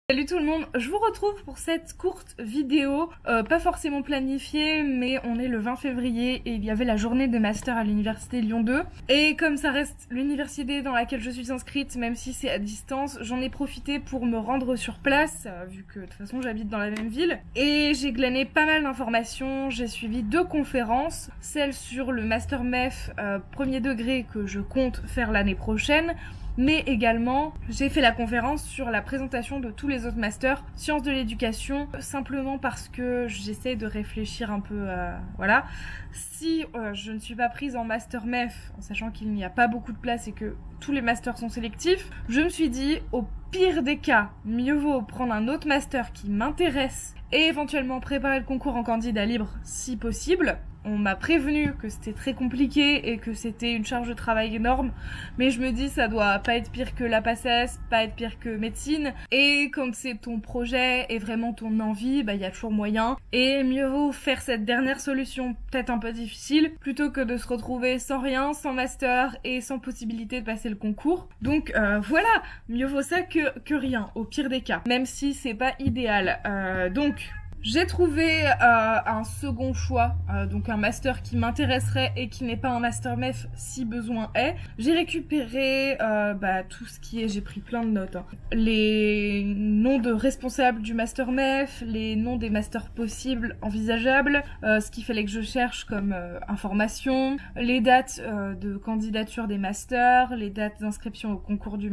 Salut tout le monde, je vous retrouve pour cette courte vidéo, pas forcément planifiée, mais on est le 20 février et il y avait la journée de master à l'université Lyon 2. Et comme ça reste l'université dans laquelle je suis inscrite, même si c'est à distance, j'en ai profité pour me rendre sur place, vu que de toute façon j'habite dans la même ville. Et j'ai glané pas mal d'informations, j'ai suivi 2 conférences, celle sur le master MEF premier degré que je compte faire l'année prochaine, mais également j'ai fait la conférence sur la présentation de tous les autres masters sciences de l'éducation, simplement parce que j'essaie de réfléchir un peu voilà, si je ne suis pas prise en master MEF, en sachant qu'il n'y a pas beaucoup de place et que tous les masters sont sélectifs, je me suis dit au pire des cas, mieux vaut prendre un autre master qui m'intéresse et éventuellement préparer le concours en candidat libre si possible. On m'a prévenu que c'était très compliqué et que c'était une charge de travail énorme, mais je me dis ça doit pas être pire que la PACES, pas être pire que médecine, et quand c'est ton projet et vraiment ton envie, bah y a toujours moyen, et mieux vaut faire cette dernière solution, peut-être un peu difficile, plutôt que de se retrouver sans rien, sans master et sans possibilité de passer le concours. Donc voilà, mieux vaut ça que rien, au pire des cas, même si c'est pas idéal. Donc j'ai trouvé un second choix, donc un master qui m'intéresserait et qui n'est pas un master MEF si besoin est. J'ai récupéré tout ce qui est, j'ai pris plein de notes, hein. Les noms de responsables du master MEF, les noms des masters possibles, envisageables, ce qu'il fallait que je cherche comme information, les dates de candidature des masters, les dates d'inscription au concours du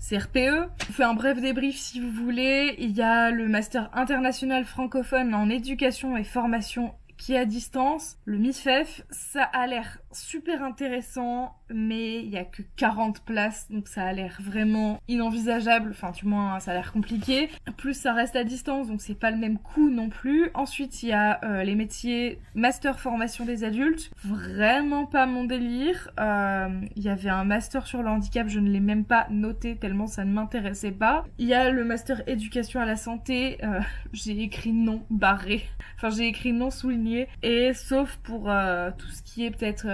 CRPE. Je vous fais un bref débrief si vous voulez. Il y a le master international francophone en éducation et formation qui est à distance, le MIFEF, ça a l'air super intéressant, mais il y a que 40 places, donc ça a l'air vraiment inenvisageable, enfin du moins ça a l'air compliqué. Plus ça reste à distance, donc c'est pas le même coût non plus. Ensuite il y a les métiers master formation des adultes, vraiment pas mon délire. Il y avait un master sur le handicap, je ne l'ai même pas noté tellement ça ne m'intéressait pas. Il y a le master éducation à la santé, j'ai écrit non barré, enfin j'ai écrit non souligné, et sauf pour tout ce qui est peut-être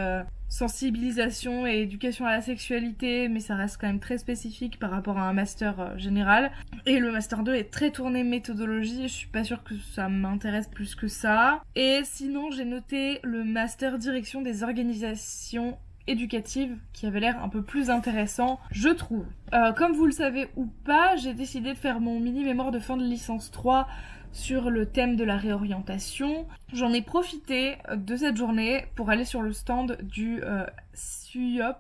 sensibilisation et éducation à la sexualité, mais ça reste quand même très spécifique par rapport à un master général. Et le master 2 est très tourné méthodologie, je suis pas sûre que ça m'intéresse plus que ça. Et sinon j'ai noté le master direction des organisations éducative qui avait l'air un peu plus intéressant, je trouve. Comme vous le savez ou pas, j'ai décidé de faire mon mini mémoire de fin de licence 3 sur le thème de la réorientation. J'en ai profité de cette journée pour aller sur le stand du SUIOP,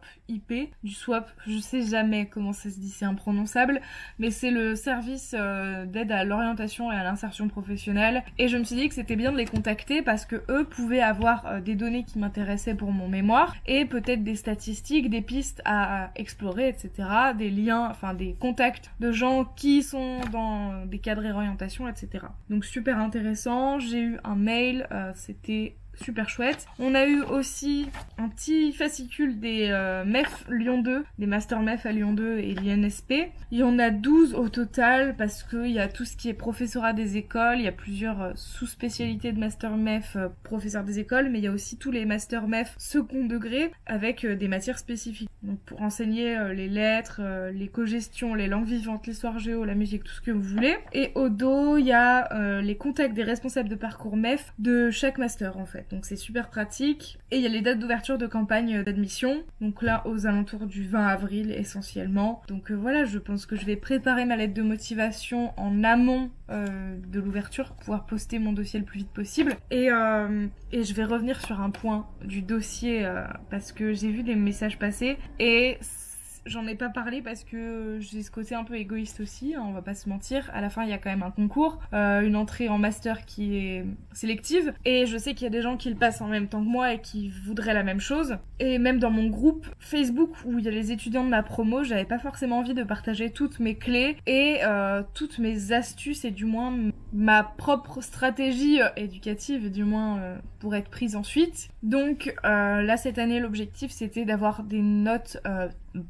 du SWAP, je sais jamais comment ça se dit, c'est imprononçable, mais c'est le service d'aide à l'orientation et à l'insertion professionnelle, et je me suis dit que c'était bien de les contacter parce que eux pouvaient avoir des données qui m'intéressaient pour mon mémoire, et peut-être des statistiques, des pistes à explorer, etc., des liens, enfin des contacts de gens qui sont dans des cadres réorientation, etc. Donc super intéressant, j'ai eu un mail, c'était super chouette. On a eu aussi un petit fascicule des MEF Lyon 2, des Master MEF à Lyon 2 et l'INSP. Il y en a 12 au total parce qu'il y a tout ce qui est professorat des écoles, il y a plusieurs sous-spécialités de Master MEF professeur des écoles, mais il y a aussi tous les Master MEF second degré avec des matières spécifiques. Donc pour enseigner les lettres, les cogestions, les langues vivantes, l'histoire géo, la musique, tout ce que vous voulez. Et au dos, il y a les contacts des responsables de parcours MEF de chaque master en fait. Donc c'est super pratique. Et il y a les dates d'ouverture de campagne d'admission. Donc là, aux alentours du 20 avril essentiellement. Donc voilà, je pense que je vais préparer ma lettre de motivation en amont de l'ouverture pour pouvoir poster mon dossier le plus vite possible. Et je vais revenir sur un point du dossier parce que j'ai vu des messages passer et j'en ai pas parlé parce que j'ai ce côté un peu égoïste aussi, hein, on va pas se mentir. À la fin, il y a quand même un concours, une entrée en master qui est sélective. Et je sais qu'il y a des gens qui le passent en même temps que moi et qui voudraient la même chose. Et même dans mon groupe Facebook où il y a les étudiants de ma promo, j'avais pas forcément envie de partager toutes mes clés et toutes mes astuces et du moins ma propre stratégie éducative, du moins pour être prise ensuite. Donc là, cette année, l'objectif c'était d'avoir des notes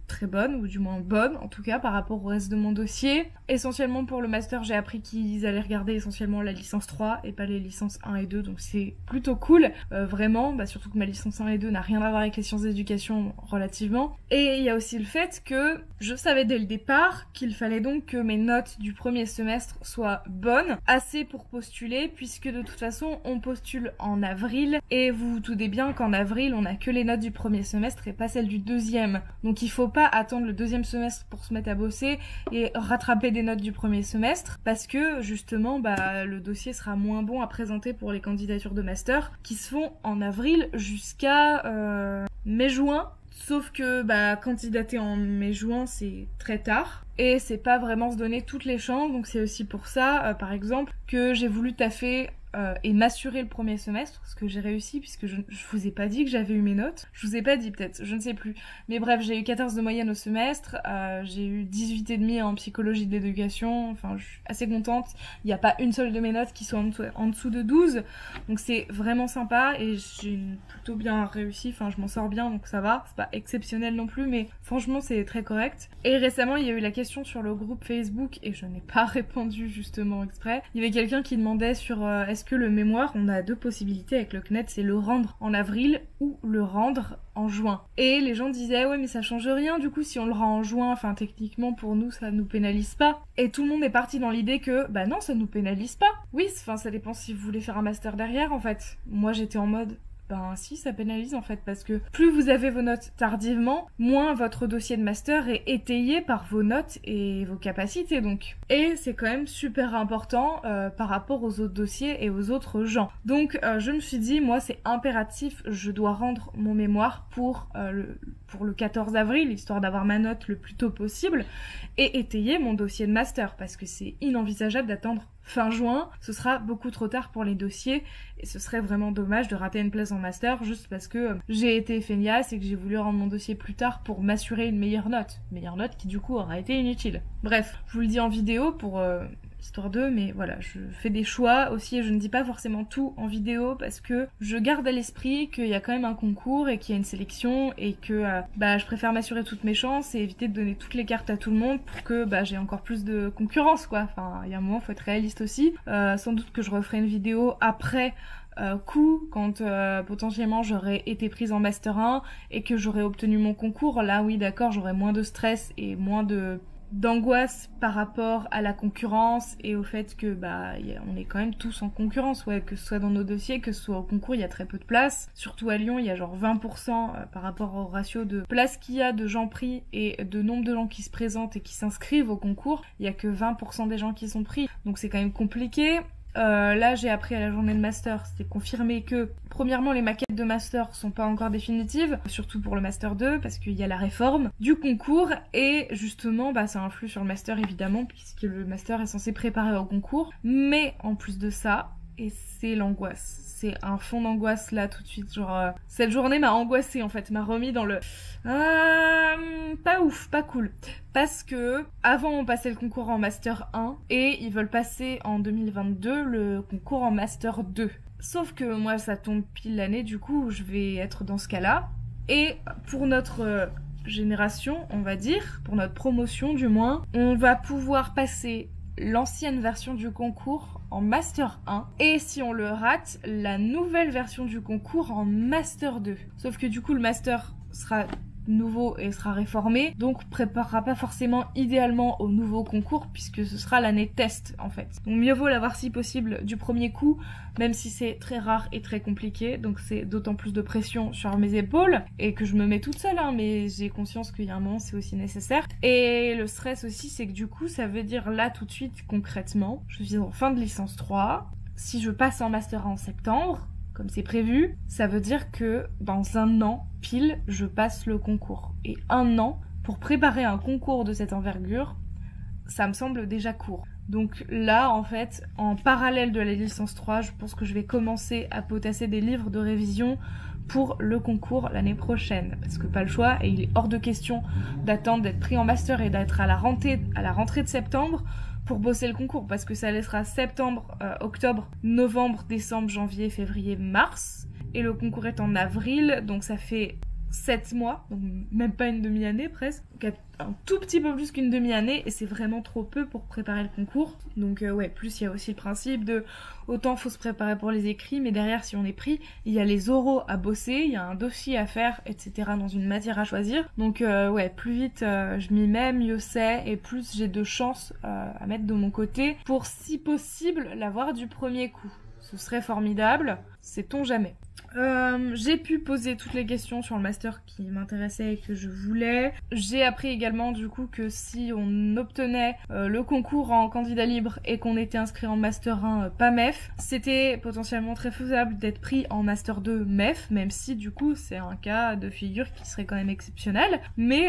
très bonne, ou du moins bonne en tout cas par rapport au reste de mon dossier. Essentiellement pour le master, j'ai appris qu'ils allaient regarder essentiellement la licence 3 et pas les licences 1 et 2, donc c'est plutôt cool, vraiment, surtout que ma licence 1 et 2 n'a rien à voir avec les sciences d'éducation relativement. Et il y a aussi le fait que je savais dès le départ qu'il fallait donc que mes notes du premier semestre soient bonnes, assez pour postuler, puisque de toute façon on postule en avril, et vous vous doutez bien qu'en avril on a que les notes du premier semestre et pas celles du deuxième. Donc il faut pas attendre le deuxième semestre pour se mettre à bosser et rattraper des notes du premier semestre, parce que justement le dossier sera moins bon à présenter pour les candidatures de master qui se font en avril jusqu'à mai-juin. Sauf que candidater en mai-juin c'est très tard et c'est pas vraiment se donner toutes les chances, donc c'est aussi pour ça par exemple que j'ai voulu taffer et m'assurer le premier semestre, ce que j'ai réussi puisque je vous ai pas dit que j'avais eu mes notes. Je vous ai pas dit peut-être, je ne sais plus. Mais bref, j'ai eu 14 de moyenne au semestre, j'ai eu 18,5 en psychologie de l'éducation, enfin je suis assez contente. Il n'y a pas une seule de mes notes qui soit en dessous de 12, donc c'est vraiment sympa et j'ai plutôt bien réussi, enfin je m'en sors bien donc ça va, c'est pas exceptionnel non plus mais franchement c'est très correct. Et récemment il y a eu la question sur le groupe Facebook et je n'ai pas répondu justement exprès. Il y avait quelqu'un qui demandait sur est-ce que le mémoire, on a deux possibilités avec le CNED, c'est le rendre en avril ou le rendre en juin. Et les gens disaient ouais mais ça change rien du coup si on le rend en juin, enfin techniquement pour nous ça nous pénalise pas. Et tout le monde est parti dans l'idée que non ça nous pénalise pas. Oui, enfin ça dépend si vous voulez faire un master derrière en fait. Moi j'étais en mode si, ça pénalise en fait, parce que plus vous avez vos notes tardivement, moins votre dossier de master est étayé par vos notes et vos capacités donc. Et c'est quand même super important par rapport aux autres dossiers et aux autres gens. Donc je me suis dit, moi c'est impératif, je dois rendre mon mémoire pour le 14 avril, histoire d'avoir ma note le plus tôt possible, et étayer mon dossier de master, parce que c'est inenvisageable d'attendre fin juin, ce sera beaucoup trop tard pour les dossiers et ce serait vraiment dommage de rater une place en master juste parce que j'ai été feignasse et que j'ai voulu rendre mon dossier plus tard pour m'assurer une meilleure note qui du coup aura été inutile. Bref, je vous le dis en vidéo pour histoire d'eux, mais voilà, je fais des choix aussi et je ne dis pas forcément tout en vidéo parce que je garde à l'esprit qu'il y a quand même un concours et qu'il y a une sélection et que je préfère m'assurer toutes mes chances et éviter de donner toutes les cartes à tout le monde pour que j'ai encore plus de concurrence quoi. Enfin, il y a un moment, faut être réaliste aussi. Sans doute que je referai une vidéo après coup quand potentiellement j'aurais été prise en master 1 et que j'aurais obtenu mon concours. Là oui d'accord, j'aurais moins de stress et moins d'angoisse par rapport à la concurrence et au fait que on est quand même tous en concurrence, que ce soit dans nos dossiers, que ce soit au concours, il y a très peu de places. Surtout à Lyon, il y a genre 20% par rapport au ratio de places qu'il y a de gens pris et de nombre de gens qui se présentent et qui s'inscrivent au concours. Il y a que 20% des gens qui sont pris, donc c'est quand même compliqué. Là j'ai appris à la journée de master, c'était confirmé que premièrement les maquettes de master sont pas encore définitives, surtout pour le master 2 parce qu'il y a la réforme du concours et justement ça influe sur le master évidemment puisque le master est censé préparer au concours, mais en plus de ça, et c'est l'angoisse, c'est un fond d'angoisse là tout de suite, genre cette journée m'a angoissée en fait, m'a remis dans le pas ouf, pas cool, parce que avant on passait le concours en master 1 et ils veulent passer en 2022 le concours en master 2. Sauf que moi ça tombe pile l'année du coup où je vais être dans ce cas-là et pour notre génération, on va dire, pour notre promotion du moins, on va pouvoir passer l'ancienne version du concours en Master 1 et si on le rate, la nouvelle version du concours en Master 2. Sauf que du coup le Master sera nouveau et sera réformé, donc préparera pas forcément idéalement au nouveau concours puisque ce sera l'année test en fait. Donc mieux vaut l'avoir si possible du premier coup, même si c'est très rare et très compliqué, donc c'est d'autant plus de pression sur mes épaules et que je me mets toute seule mais j'ai conscience qu'il y a un moment c'est aussi nécessaire. Et le stress aussi c'est que du coup ça veut dire là tout de suite concrètement, je suis en fin de licence 3, si je passe en master 1 en septembre comme c'est prévu, ça veut dire que dans un an pile, je passe le concours. Et un an, pour préparer un concours de cette envergure, ça me semble déjà court. Donc là, en fait, en parallèle de la licence 3, je pense que je vais commencer à potasser des livres de révision pour le concours l'année prochaine. Parce que pas le choix, et il est hors de question d'attendre d'être pris en master et d'être à la rentrée de septembre pour bosser le concours, parce que ça laissera septembre, octobre, novembre, décembre, janvier, février, mars, et le concours est en avril, donc ça fait 7 mois, donc même pas une demi-année presque, donc un tout petit peu plus qu'une demi-année, et c'est vraiment trop peu pour préparer le concours. Donc ouais, plus il y a aussi le principe de autant faut se préparer pour les écrits, mais derrière si on est pris, il y a les oraux à bosser, il y a un dossier à faire, etc. dans une matière à choisir. Donc ouais, plus vite je m'y mets, mieux c'est, et plus j'ai de chances à mettre de mon côté pour si possible l'avoir du premier coup. Ce serait formidable, sait-on jamais. J'ai pu poser toutes les questions sur le master qui m'intéressaient et que je voulais. J'ai appris également du coup que si on obtenait le concours en candidat libre et qu'on était inscrit en master 1 pas MEF, c'était potentiellement très faisable d'être pris en master 2 MEF, même si du coup c'est un cas de figure qui serait quand même exceptionnel, mais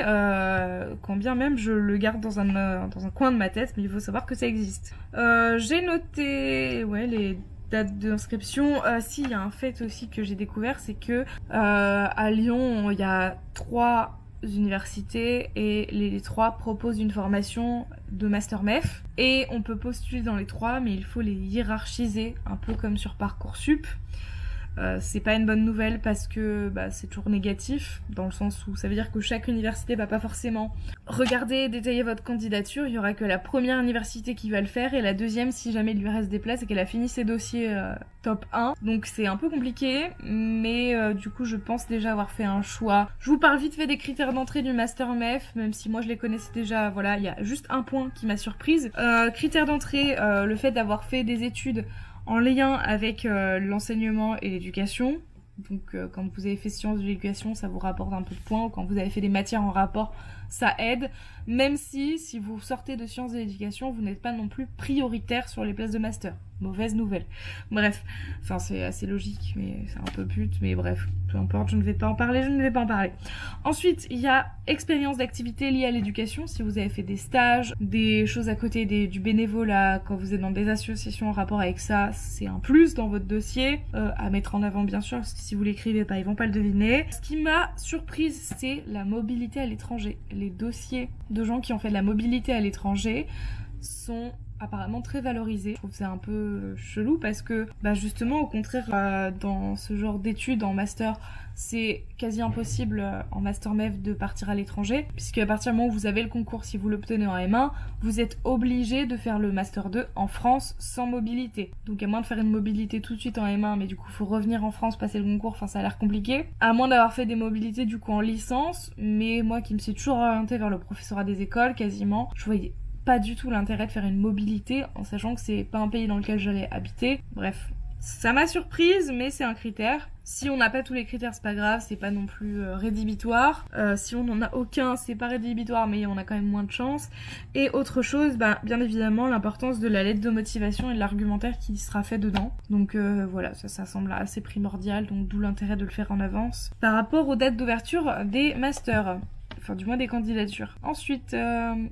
quand bien même je le garde dans un coin de ma tête, mais il faut savoir que ça existe. J'ai noté les date d'inscription. Si, il y a un fait aussi que j'ai découvert, c'est que à Lyon, il y a 3 universités et les 3 proposent une formation de Master MEF et on peut postuler dans les 3, mais il faut les hiérarchiser un peu comme sur Parcoursup. C'est pas une bonne nouvelle parce que c'est toujours négatif, dans le sens où ça veut dire que chaque université va pas forcément regarder et détailler votre candidature. Il y aura que la première université qui va le faire et la deuxième si jamais il lui reste des places et qu'elle a fini ses dossiers top 1. Donc c'est un peu compliqué, mais du coup je pense déjà avoir fait un choix. Je vous parle vite fait des critères d'entrée du Master MEF, même si moi je les connaissais déjà. Voilà, il y a juste un point qui m'a surprise. Critères d'entrée, le fait d'avoir fait des études en lien avec l'enseignement et l'éducation. Donc quand vous avez fait sciences de l'éducation, ça vous rapporte un peu de points, ou quand vous avez fait des matières en rapport, ça aide. Même si vous sortez de sciences de l'éducation, vous n'êtes pas non plus prioritaire sur les places de master. Mauvaise nouvelle. Bref, enfin c'est assez logique, mais c'est un peu pute, mais bref, peu importe, je ne vais pas en parler. Ensuite, il y a expérience d'activité liée à l'éducation, si vous avez fait des stages, des choses à côté du bénévolat, quand vous êtes dans des associations en rapport avec ça, c'est un plus dans votre dossier, à mettre en avant bien sûr, parce que si vous l'écrivez pas, ils vont pas le deviner. Ce qui m'a surprise, c'est la mobilité à l'étranger. Les dossiers de gens qui ont fait de la mobilité à l'étranger sont apparemment très valorisé. Je trouve que c'est un peu chelou parce que justement au contraire dans ce genre d'études en master c'est quasi impossible en master MEF de partir à l'étranger, puisque à partir du moment où vous avez le concours, si vous l'obtenez en M1, vous êtes obligé de faire le master 2 en France sans mobilité. Donc à moins de faire une mobilité tout de suite en M1, mais du coup faut revenir en France, passer le concours, enfin ça a l'air compliqué. À moins d'avoir fait des mobilités du coup en licence, mais moi qui me suis toujours orientée vers le professorat des écoles quasiment, je voyais pas du tout l'intérêt de faire une mobilité en sachant que c'est pas un pays dans lequel j'allais habiter. Bref, ça m'a surprise, mais c'est un critère. Si on n'a pas tous les critères, c'est pas grave, c'est pas non plus rédhibitoire. Si on n'en a aucun, c'est pas rédhibitoire, mais on a quand même moins de chance. Et autre chose, bien évidemment, l'importance de la lettre de motivation et de l'argumentaire qui sera fait dedans. Donc voilà, ça semble assez primordial, donc d'où l'intérêt de le faire en avance. Par rapport aux dates d'ouverture des masters. Enfin du moins des candidatures. Ensuite,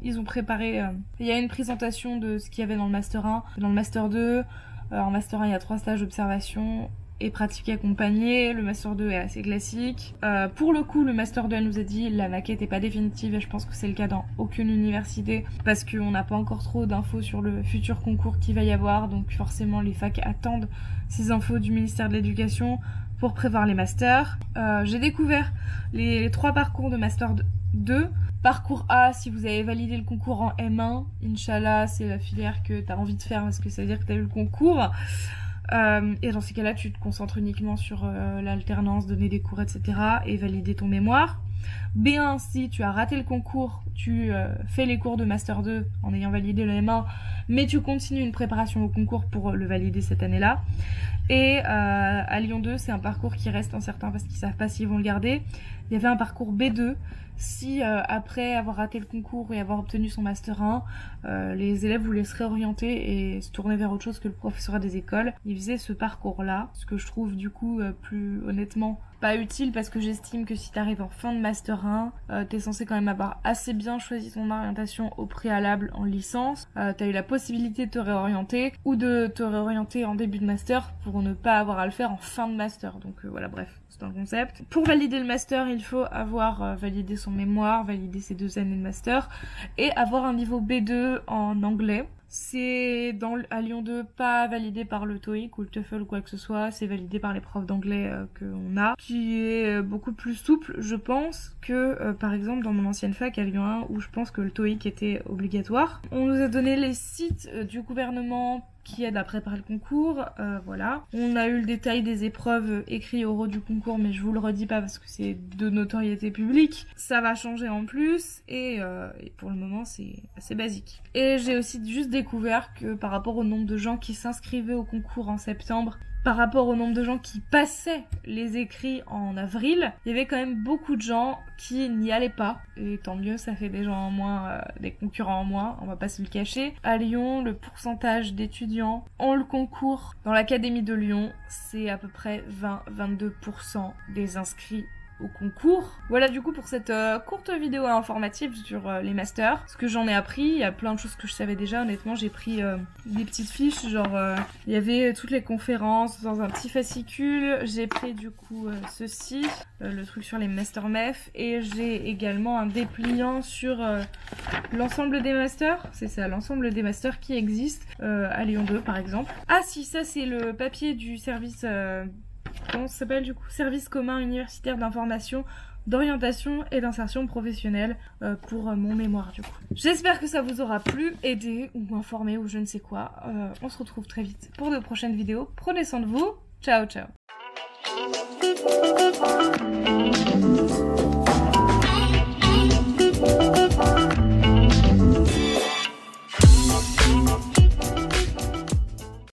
ils ont préparé... il y a une présentation de ce qu'il y avait dans le Master 1, dans le Master 2. En Master 1, il y a 3 stages d'observation et pratique accompagnée. Le Master 2 est assez classique. Pour le coup, le Master 2, elle nous a dit la maquette est pas définitive et je pense que c'est le cas dans aucune université parce qu'on n'a pas encore trop d'infos sur le futur concours qu'il va y avoir. Donc forcément, les facs attendent ces infos du ministère de l'Éducation pour prévoir les masters. J'ai découvert les 3 parcours de Master 2. Parcours A, si vous avez validé le concours en M1, Inch'Allah, c'est la filière que t'as envie de faire parce que ça veut dire que t'as eu le concours. Et dans ces cas-là, tu te concentres uniquement sur l'alternance, donner des cours, etc. et valider ton mémoire. B1, si tu as raté le concours, tu fais les cours de Master 2 en ayant validé le M1, mais tu continues une préparation au concours pour le valider cette année-là. Et à Lyon 2, c'est un parcours qui reste incertain parce qu'ils savent pas s'ils vont le garder. Il y avait un parcours B2. Si après avoir raté le concours et avoir obtenu son Master 1, les élèves voulaient se réorienter et se tourner vers autre chose que le professorat des écoles, ils faisaient ce parcours-là, ce que je trouve du coup plus honnêtement pas utile parce que j'estime que si t'arrives en fin de Master 1, t'es censé quand même avoir assez bien choisi ton orientation au préalable en licence. T'as eu la possibilité de te réorienter ou de te réorienter en début de Master pour ne pas avoir à le faire en fin de Master. Donc voilà, bref, c'est un concept. Pour valider le Master, il faut avoir validé son mémoire, valider ses 2 années de Master et avoir un niveau B2 en anglais. C'est à Lyon 2, pas validé par le TOEIC ou le TOEFL ou quoi que ce soit, c'est validé par les profs d'anglais qu'on a, qui est beaucoup plus souple, je pense, que par exemple dans mon ancienne fac à Lyon 1 où je pense que le TOEIC était obligatoire. On nous a donné les sites du gouvernement qui aide à préparer le concours, voilà. On a eu le détail des épreuves écrits oraux du concours, mais je vous le redis pas parce que c'est de notoriété publique. Ça va changer en plus, et pour le moment c'est assez basique. Et j'ai aussi juste découvert que par rapport au nombre de gens qui s'inscrivaient au concours en septembre, par rapport au nombre de gens qui passaient les écrits en avril, il y avait quand même beaucoup de gens qui n'y allaient pas. Et tant mieux, ça fait des gens en moins, des concurrents en moins, on va pas se le cacher. À Lyon, le pourcentage d'étudiants ont le concours dans l'académie de Lyon, c'est à peu près 20-22% des inscrits au concours. Voilà du coup pour cette courte vidéo informative sur les masters. Ce que j'en ai appris, il y a plein de choses que je savais déjà, honnêtement j'ai pris des petites fiches, genre il y avait toutes les conférences dans un petit fascicule, j'ai pris du coup ceci, le truc sur les master MEF, et j'ai également un dépliant sur l'ensemble des masters, c'est ça, l'ensemble des masters qui existent à Lyon 2 par exemple. Ah si, ça c'est le papier du service comment ça s'appelle du coup, service commun universitaire d'information, d'orientation et d'insertion professionnelle pour mon mémoire du coup. J'espère que ça vous aura plu, aidé ou informé ou je ne sais quoi. On se retrouve très vite pour de prochaines vidéos. Prenez soin de vous. Ciao ciao.